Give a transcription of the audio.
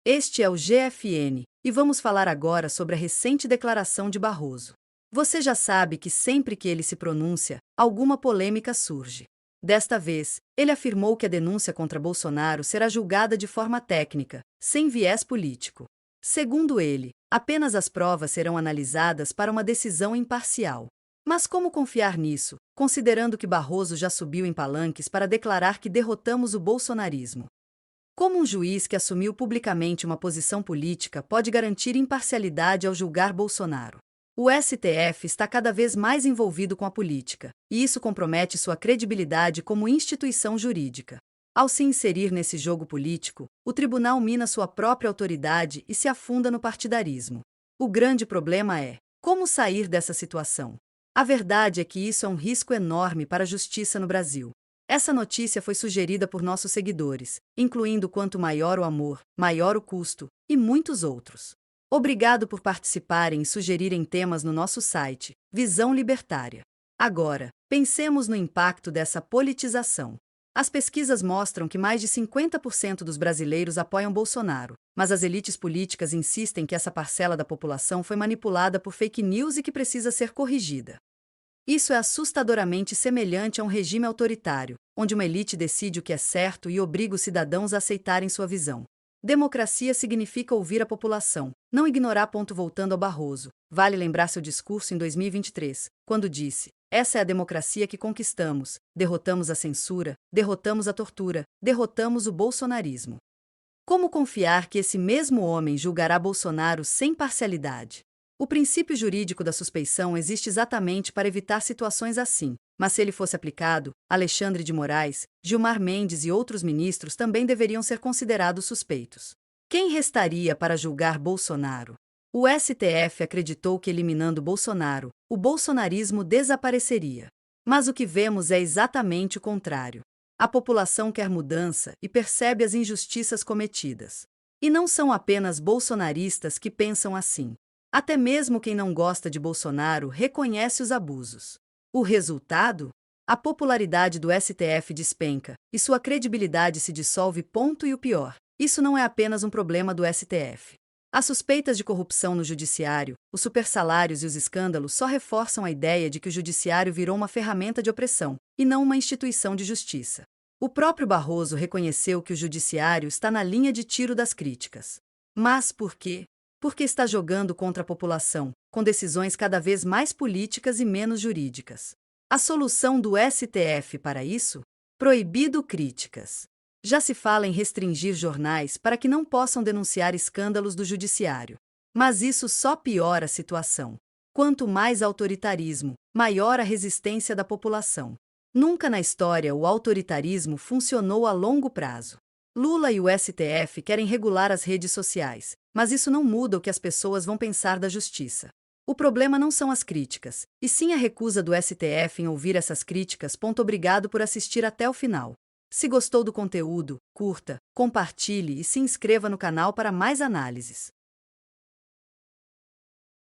Este é o GFN, e vamos falar agora sobre a recente declaração de Barroso. Você já sabe que sempre que ele se pronuncia, alguma polêmica surge. Desta vez, ele afirmou que a denúncia contra Bolsonaro será julgada de forma técnica, sem viés político. Segundo ele, apenas as provas serão analisadas para uma decisão imparcial. Mas como confiar nisso, considerando que Barroso já subiu em palanques para declarar que derrotamos o bolsonarismo? Como um juiz que assumiu publicamente uma posição política pode garantir imparcialidade ao julgar Bolsonaro? O STF está cada vez mais envolvido com a política, e isso compromete sua credibilidade como instituição jurídica. Ao se inserir nesse jogo político, o tribunal mina sua própria autoridade e se afunda no partidarismo. O grande problema é como sair dessa situação. A verdade é que isso é um risco enorme para a justiça no Brasil. Essa notícia foi sugerida por nossos seguidores, incluindo quanto maior o amor, maior o custo, e muitos outros. Obrigado por participarem e sugerirem temas no nosso site, Visão Libertária. Agora, pensemos no impacto dessa politização. As pesquisas mostram que mais de 50% dos brasileiros apoiam Bolsonaro, mas as elites políticas insistem que essa parcela da população foi manipulada por fake news e que precisa ser corrigida. Isso é assustadoramente semelhante a um regime autoritário, onde uma elite decide o que é certo e obriga os cidadãos a aceitarem sua visão. Democracia significa ouvir a população, não ignorar. Voltando ao Barroso, vale lembrar seu discurso em 2023, quando disse: "Essa é a democracia que conquistamos, derrotamos a censura, derrotamos a tortura, derrotamos o bolsonarismo." Como confiar que esse mesmo homem julgará Bolsonaro sem parcialidade? O princípio jurídico da suspeição existe exatamente para evitar situações assim, mas se ele fosse aplicado, Alexandre de Moraes, Gilmar Mendes e outros ministros também deveriam ser considerados suspeitos. Quem restaria para julgar Bolsonaro? O STF acreditou que eliminando Bolsonaro, o bolsonarismo desapareceria. Mas o que vemos é exatamente o contrário. A população quer mudança e percebe as injustiças cometidas. E não são apenas bolsonaristas que pensam assim. Até mesmo quem não gosta de Bolsonaro reconhece os abusos. O resultado? A popularidade do STF despenca e sua credibilidade se dissolve. E o pior, isso não é apenas um problema do STF. As suspeitas de corrupção no judiciário, os supersalários e os escândalos só reforçam a ideia de que o judiciário virou uma ferramenta de opressão, e não uma instituição de justiça. O próprio Barroso reconheceu que o judiciário está na linha de tiro das críticas. Mas por quê? Porque está jogando contra a população, com decisões cada vez mais políticas e menos jurídicas. A solução do STF para isso? Proibido críticas. Já se fala em restringir jornais para que não possam denunciar escândalos do judiciário. Mas isso só piora a situação. Quanto mais autoritarismo, maior a resistência da população. Nunca na história o autoritarismo funcionou a longo prazo. Lula e o STF querem regular as redes sociais, mas isso não muda o que as pessoas vão pensar da justiça. O problema não são as críticas, e sim a recusa do STF em ouvir essas críticas. Obrigado por assistir até o final. Se gostou do conteúdo, curta, compartilhe e se inscreva no canal para mais análises.